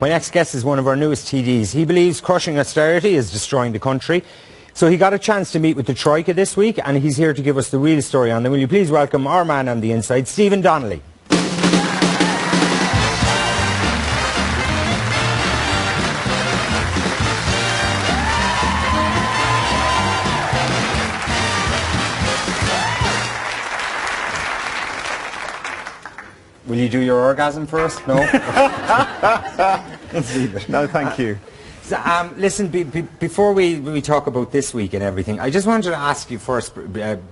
My next guest is one of our newest TDs. He believes crushing austerity is destroying the country. So he got a chance to meet with the Troika this week, and he's here to give us the real story on them. Will you please welcome our man on the inside, Stephen Donnelly. Will you do your orgasm first? No? Let's leave it. No, thank you. So, listen, before we talk about this week and everything, I just wanted to ask you first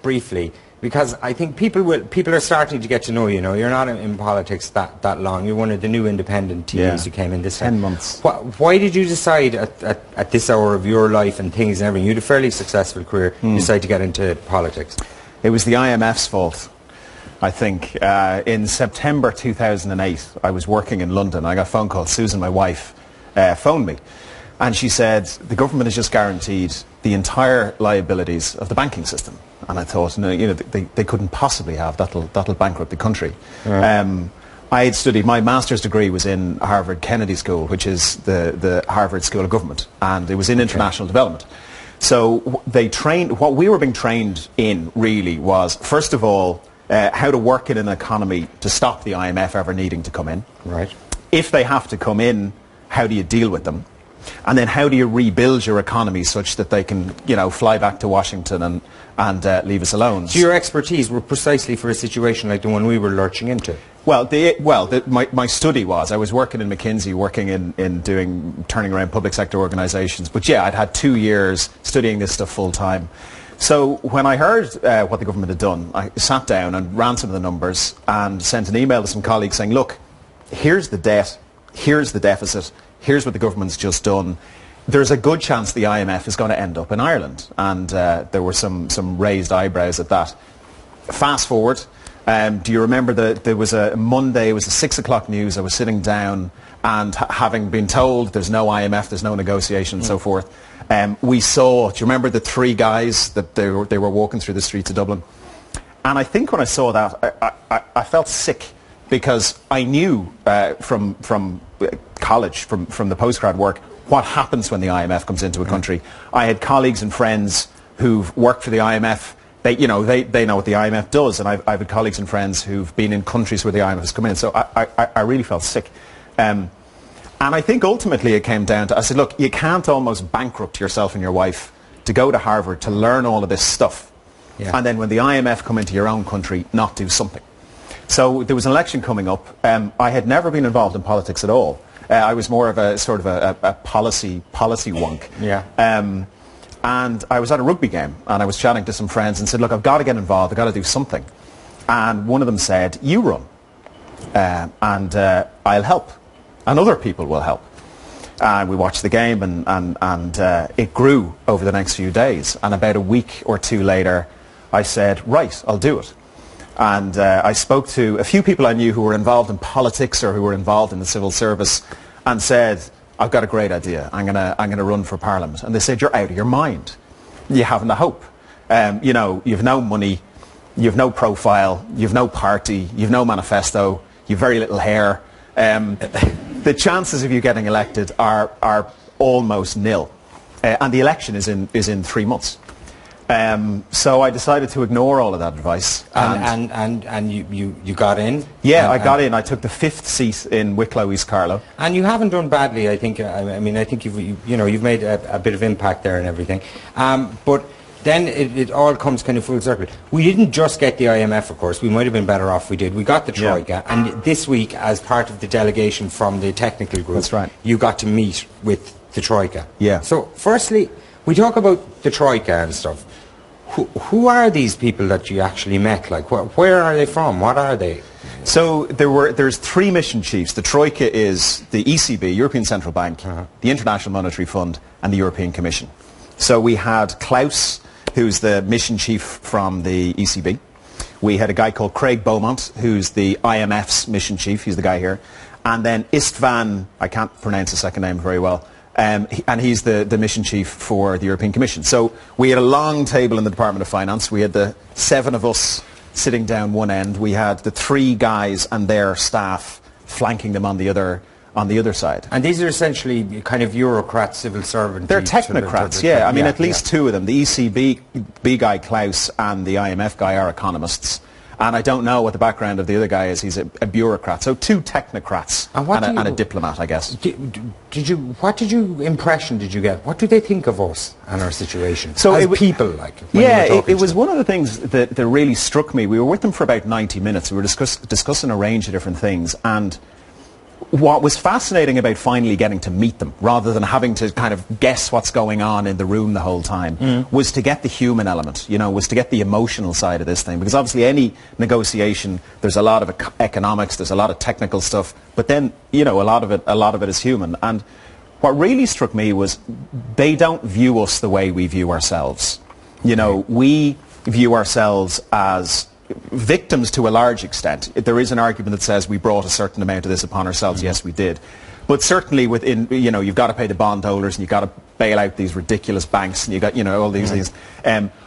briefly, because I think people are starting to get to know you. You're not in politics that long. You're one of the new independent TDs who came in this time. 10 months. Why did you decide at this hour of your life and things and everything, you had a fairly successful career, decide to get into politics? It was the IMF's fault, I think. In September 2008, I was working in London. I got a phone call. Susan, my wife, phoned me. And she said, the government has just guaranteed the entire liabilities of the banking system. And I thought, no, they couldn't possibly have. That'll bankrupt the country. I had studied, my master's degree was in Harvard Kennedy School, which is the Harvard School of Government. And it was in international development. So they trained, what we were being trained in really was, first of all, how to work in an economy to stop the IMF ever needing to come in. Right. If they have to come in, how do you deal with them? And then how do you rebuild your economy such that they can, fly back to Washington and leave us alone? So your expertise were precisely for a situation like the one we were lurching into? Well, my study was, I was working in McKinsey, working in turning around public sector organisations. But yeah, I'd had 2 years studying this stuff full time. So when I heard what the government had done, I sat down and ran some of the numbers and sent an email to some colleagues saying, look, here's the debt, here's the deficit, here's what the government's just done. There's a good chance the IMF is going to end up in Ireland. And there were some raised eyebrows at that. Fast forward, do you remember that there was a Monday, it was the 6 o'clock news, I was sitting down and having been told there's no IMF, there's no negotiation and so forth, we saw, do you remember the three guys that they were walking through the streets of Dublin? And I think when I saw that, I felt sick, because I knew from college, from the postgrad work, what happens when the IMF comes into a country. I had colleagues and friends who've worked for the IMF. They know what the IMF does, and I've had colleagues and friends who've been in countries where the IMF has come in. So I really felt sick. And I think ultimately it came down to, I said, look, you can't almost bankrupt yourself and your wife to go to Harvard to learn all of this stuff, and then when the IMF come into your own country, not do something. So there was an election coming up. I had never been involved in politics at all. I was more of a sort of a policy wonk. Yeah. And I was at a rugby game, and I was chatting to some friends and said, look, I've got to get involved, I've got to do something. And one of them said, you run, and I'll help, and other people will help. And we watched the game, and it grew over the next few days. And about a week or two later, I said, right, I'll do it. And I spoke to a few people I knew who were involved in politics or who were involved in the civil service, and said, I've got a great idea. I'm gonna run for Parliament. And they said, you're out of your mind. You haven't a hope. You've no money, you've no profile, you've no party, you've no manifesto, you've very little hair. The chances of you getting elected are almost nil. And the election is in 3 months. So I decided to ignore all of that advice. And you got in? Yeah, I got in. I took the 5th seat in Wicklow, East Carlow. And you haven't done badly, I think. I think you've made a bit of impact there and everything. But then it all comes kind of full circle. We didn't just get the IMF, of course. We might have been better off we did. We got the Troika. And this week, as part of the delegation from the technical group, that's right, you got to meet with the Troika. Yeah. So, firstly, we talk about the Troika and stuff. Who are these people that you actually met? Like, where are they from? What are they? So there's 3 mission chiefs. The Troika is the ECB, European Central Bank, the International Monetary Fund, and the European Commission. So we had Klaus, who's the mission chief from the ECB. We had a guy called Craig Beaumont, who's the IMF's mission chief. He's the guy here. And then Istvan, I can't pronounce the second name very well, and he's the mission chief for the European Commission. So we had a long table in the Department of Finance. We had the 7 of us sitting down one end. We had the 3 guys and their staff flanking them on the other on the other side. And these are essentially kind of bureaucrats, civil servants. They're technocrats, yeah. I mean, at least two of them. The ECB guy, Klaus, and the IMF guy are economists. And I don't know what the background of the other guy is. He's a bureaucrat. So two technocrats and a diplomat, I guess. What impression did you get? What do they think of us and our situation? So as people, like? It was one of the things that really struck me. We were with them for about 90 minutes. We were discussing a range of different things. And what was fascinating about finally getting to meet them, rather than having to kind of guess what's going on in the room the whole time, was to get the human element, was to get the emotional side of this thing. Because obviously any negotiation, there's a lot of economics, there's a lot of technical stuff, but then, a lot of it is human. And what really struck me was they don't view us the way we view ourselves. We view ourselves as victims to a large extent. There is an argument that says we brought a certain amount of this upon ourselves. Yes, we did. But certainly within, you've got to pay the bondholders and you've got to bail out these ridiculous banks and you've got, all these things.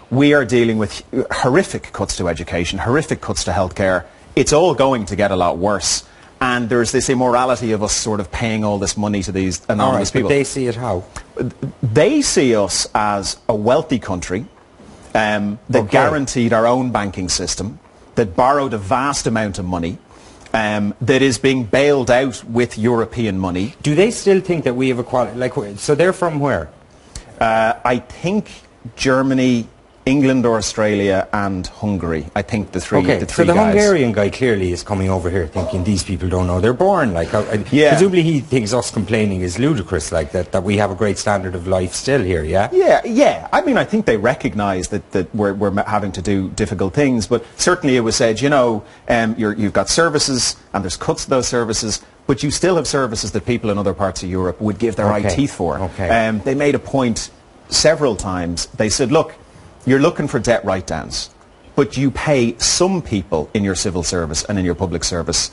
We are dealing with horrific cuts to education, horrific cuts to healthcare. It's all going to get a lot worse. And there's this immorality of us sort of paying all this money to these anonymous people. But they see it how? They see us as a wealthy country that guaranteed our own banking system, that borrowed a vast amount of money, that is being bailed out with European money. Do they still think that we have equality? So they're from where? I think Germany, England or Australia and Hungary. I think the three so the guys. Hungarian guy clearly is coming over here thinking these people don't know they're born. Presumably he thinks us complaining is ludicrous, like that we have a great standard of life still here, yeah? Yeah. I mean, I think they recognise that we're having to do difficult things, but certainly it was said, you've got services and there's cuts to those services, but you still have services that people in other parts of Europe would give their eye teeth for. They made a point several times. They said, look, you're looking for debt write-downs, but you pay some people in your civil service and in your public service,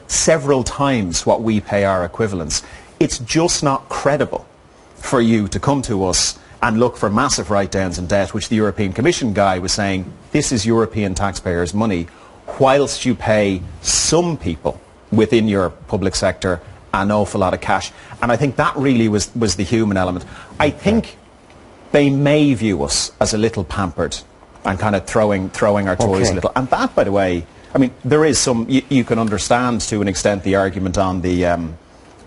several times what we pay our equivalents. It's just not credible for you to come to us and look for massive write-downs in debt, which the European Commission guy was saying, this is European taxpayers' money, whilst you pay some people within your public sector an awful lot of cash. And I think that really was the human element. I think they may view us as a little pampered and kind of throwing our toys a little. And that, by the way, I mean, there is some, you can understand to an extent the argument on the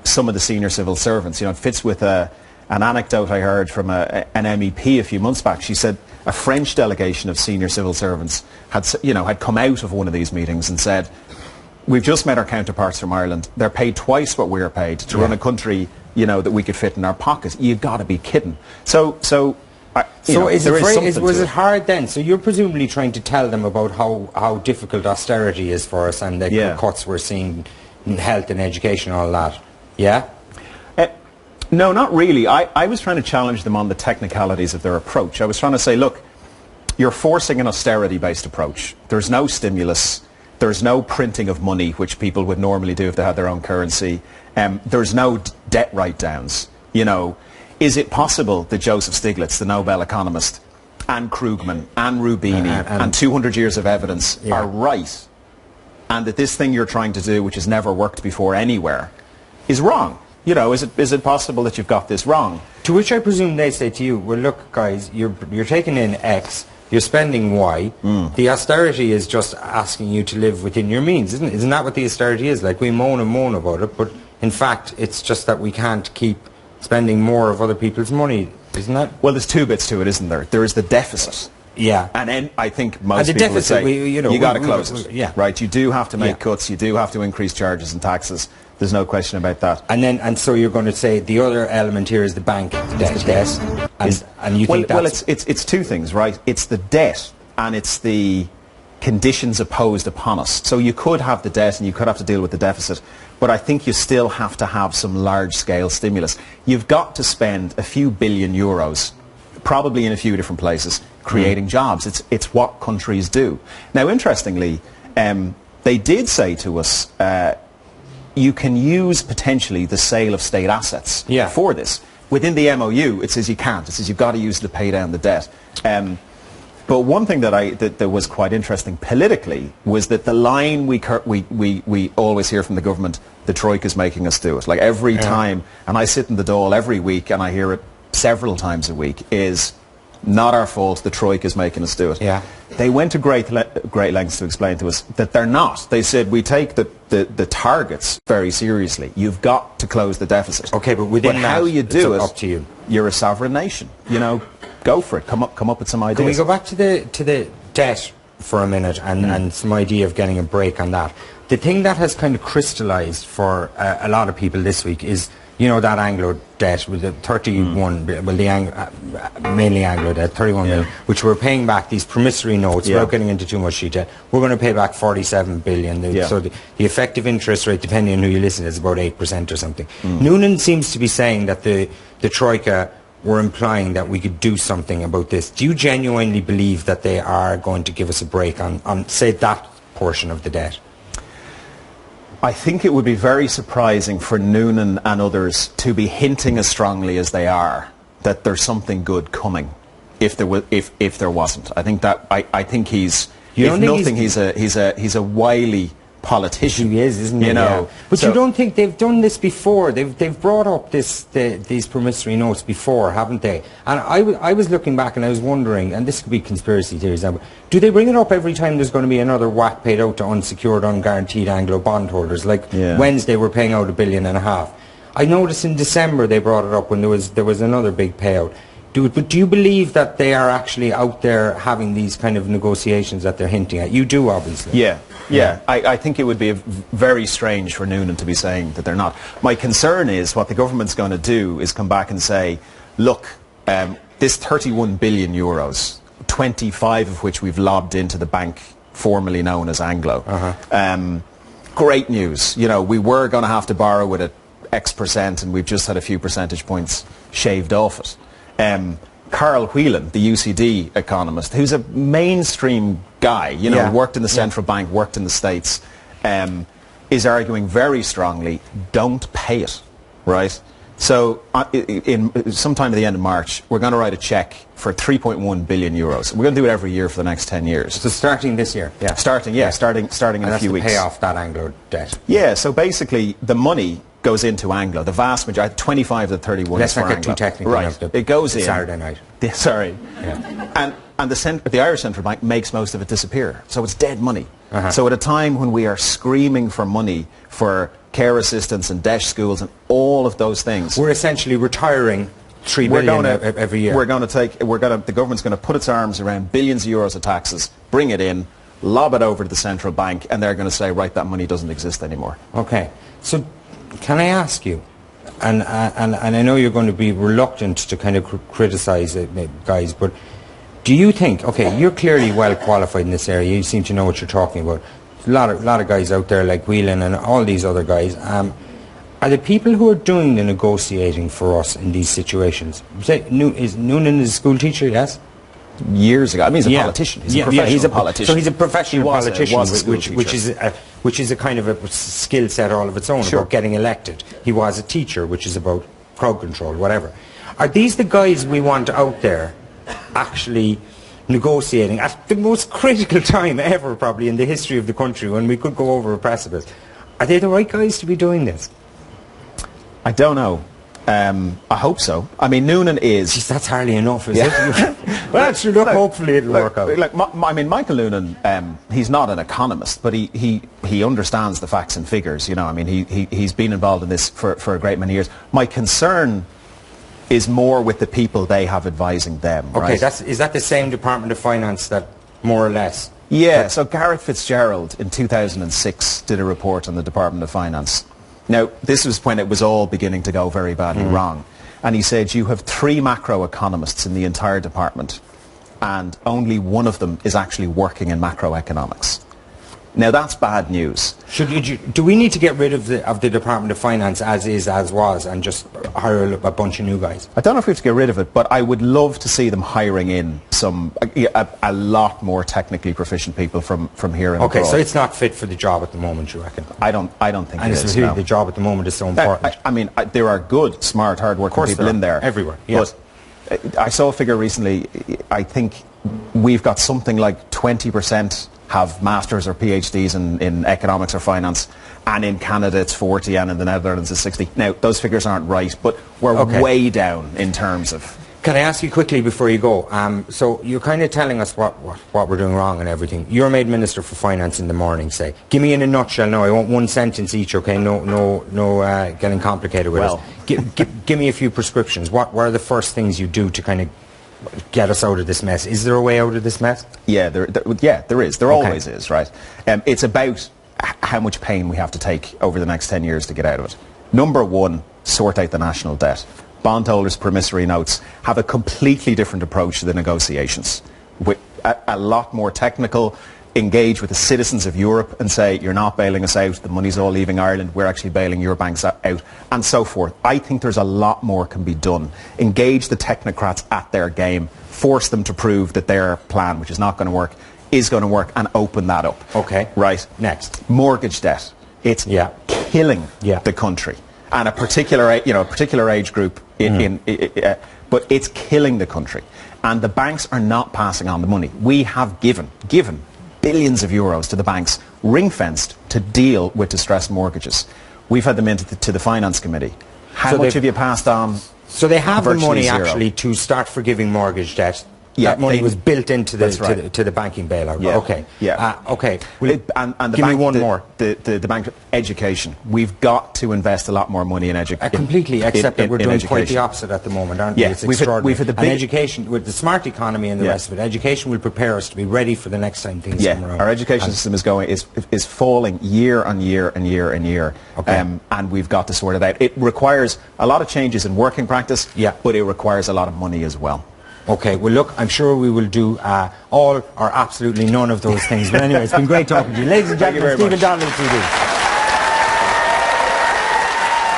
some of the senior civil servants. It fits with an anecdote I heard from an MEP a few months back. She said a French delegation of senior civil servants had come out of one of these meetings and said, we've just met our counterparts from Ireland. They're paid twice what we're paid to run a country that we could fit in our pockets. You've got to be kidding. Was it hard then? So you're presumably trying to tell them about how difficult austerity is for us and the cuts we're seeing in health and education and all that. Yeah? No, not really. I was trying to challenge them on the technicalities of their approach. I was trying to say, look, you're forcing an austerity-based approach. There's no stimulus. There's no printing of money, which people would normally do if they had their own currency. There's no debt write-downs. Is it possible that Joseph Stiglitz, the Nobel economist, and Krugman, and Rubini, and 200 years of evidence are right, and that this thing you're trying to do, which has never worked before anywhere, is wrong? Is it possible that you've got this wrong? To which I presume they say to you, well, look, guys, you're taking in X, you're spending Y. The austerity is just asking you to live within your means, isn't it? Isn't that what the austerity is? Like, we moan and moan about it, but in fact, it's just that we can't keep spending more of other people's money, isn't that? Well, there's two bits to it, isn't there? There is the deficit. Yeah. And then I think most people would say, you got to close it. Yeah. Right? You do have to make cuts. You do have to increase charges and taxes. There's no question about that. And so you're going to say the other element here is the bank debt. And you think that's... Well, it's two things, right? It's the debt and it's the conditions imposed upon us. So you could have the debt and you could have to deal with the deficit, but I think you still have to have some large-scale stimulus. You've got to spend a few billion euros, probably in a few different places, creating jobs. It's what countries do. Now, interestingly, they did say to us, you can use potentially the sale of state assets for this. Within the MOU, it says you can't. It says you've got to use it to pay down the debt. But one thing that was quite interesting politically was that the line we always hear from the government, the Troika's making us do it. Like every time, and I sit in the Dáil every week and I hear it several times a week, is not our fault, the Troika's making us do it. Yeah. They went to great lengths to explain to us that they're not. They said, we take the targets very seriously. You've got to close the deficit. Okay, but within that, how you do it's it, up to you. You're a sovereign nation. You know, go for it. Come up with some ideas. Can we go back to the debt for a minute and some idea of getting a break on that? The thing that has kind of crystallised for a lot of people this week is, you know, that Anglo debt with the 31, well, the mainly Anglo debt, 31 million, which we're paying back these promissory notes without getting into too much detail. We're going to pay back 47 billion. So the effective interest rate, depending on who you listen to, is about 8% or something. Noonan seems to be saying that the Troika were implying that we could do something about this. Do you genuinely believe that they are going to give us a break on say, that portion of the debt? I think it would be very surprising for Noonan and others to be hinting as strongly as they are that there's something good coming if there wasn't. I think that I think he's a wily politician. He is, isn't he? You know, yeah. But you don't think they've done this before? They've brought up these promissory notes before, haven't they? And I was looking back and I was wondering, and this could be conspiracy theories now, but do they bring it up every time there's going to be another whack paid out to unsecured, unguaranteed Anglo bondholders? Like Wednesday we're paying out $1.5 billion. I noticed in December they brought it up when there was another big payout. But do you believe that they are actually out there having these kind of negotiations that they're hinting at? You do, obviously. Yeah. I think it would be very strange for Noonan to be saying that they're not. My concern is what the government's going to do is come back and say, look, this 31 billion euros, 25 of which we've lobbed into the bank formerly known as Anglo. Great news. You know, we were going to have to borrow it at X% and we've just had a few percentage points shaved off it. Carl Whelan, the UCD economist, who's a mainstream guy, you know, worked in the central bank, worked in the States, is arguing very strongly, don't pay it, right? So in sometime at the end of March, we're going to write a cheque for 3.1 billion euros. We're going to do it every year for the next 10 years. So starting this year? Yeah. Starting in a few weeks. And pay off that Anglo debt? Yeah, so basically the money goes into Anglo. The vast majority, 25 to 31 Let's is for not get Anglo. too technical. Right. It goes in. Saturday night. Sorry. Yeah. And the Irish Central Bank makes most of it disappear. So it's dead money. So at a time when we are screaming for money for care assistance and deaf schools and all of those things, we're essentially retiring $3 billion every year. The government's going to put its arms around billions of euros of taxes, bring it in, lob it over to the central bank, and they're going to say, right, that money doesn't exist anymore. Okay. So can I ask you, and I know you're going to be reluctant to kind of criticise it, guys, but do you think, okay, you're clearly well qualified in this area, you seem to know what you're talking about. A lot of guys out there like Whelan and all these other guys. Are the people who are doing the negotiating for us in these situations? Is Noonan a school teacher? Yes. Years ago. I mean, he's a politician. He's a professional politician. So he's a professional politician, which is a kind of a skill set all of its own about getting elected. He was a teacher, which is about crowd control, whatever. Are these the guys we want out there actually negotiating at the most critical time ever, probably in the history of the country, when we could go over a precipice? Are they the right guys to be doing this? I don't know. I hope so. I mean, Noonan is... Jeez, that's hardly enough, is it? Well, actually, look, hopefully it'll work out. I mean, Michael Noonan, he's not an economist, but he understands the facts and figures, you know. I mean, he's been involved in this for a great many years. My concern is more with the people they have advising them, okay, right? Is that the same Department of Finance that, more or less... Yeah, so Garrett Fitzgerald in 2006 did a report on the Department of Finance. Now, this was when it was all beginning to go very badly wrong. And he said, you have 3 macroeconomists in the entire department, and only one of them is actually working in macroeconomics. Now, that's bad news. Do we need to get rid of the Department of Finance as is, as was, and just hire a bunch of new guys? I don't know if we have to get rid of it, but I would love to see them hiring in a lot more technically proficient people from here and abroad. Okay, so it's not fit for the job at the moment, you reckon? I don't think it is. And the job at the moment is so important. I mean, there are good, smart, hard-working people in there. Everywhere, yes. But I saw a figure recently, I think we've got something like 20% have masters or PhDs in economics or finance, and in Canada it's 40 and in the Netherlands it's 60. Now, those figures aren't right, but we're way down in terms of... Can I ask you quickly before you go? So you're kind of telling us what we're doing wrong and everything. You're made Minister for Finance in the morning, say. Give me in a nutshell, no, I want one sentence each, okay? No, getting complicated with us. Give me a few prescriptions. What are the first things you do to kind of get us out of this mess? Is there a way out of this mess? Yeah, there is. There always is, right? It's about how much pain we have to take over the next 10 years to get out of it. Number one, sort out the national debt. Bondholders' promissory notes have a completely different approach to the negotiations. With a lot more technical, engage with the citizens of Europe and say, you're not bailing us out, the money's all leaving Ireland, we're actually bailing your banks out, and so forth. I think there's a lot more can be done. Engage the technocrats at their game, force them to prove that their plan, which is not going to work, is going to work, and open that up. Okay. Right. Next. Mortgage debt. It's killing the country. And a particular age group, but it's killing the country. And the banks are not passing on the money. We have given billions of euros to the banks, ring-fenced, to deal with distressed mortgages. We've had them into the Finance Committee. How much have you passed on? So they have the money zero. actually to start forgiving mortgage debt. That money was built into the to the banking bailout. Yeah. Okay. Yeah. Okay. And the give bank, me one more. The bank education. We've got to invest a lot more money in education. I completely accept that we're doing quite the opposite at the moment, aren't we? Yeah. It's extraordinary. We've had the big education, with the smart economy and the rest of it, education will prepare us to be ready for the next time things come around. Our education system is falling year on year and year and year. Okay. And we've got to sort it out. It requires a lot of changes in working practice, but it requires a lot of money as well. Okay, well look, I'm sure we will do all or absolutely none of those things. But anyway, it's been great talking to you. Ladies and gentlemen, Stephen Donnelly TD.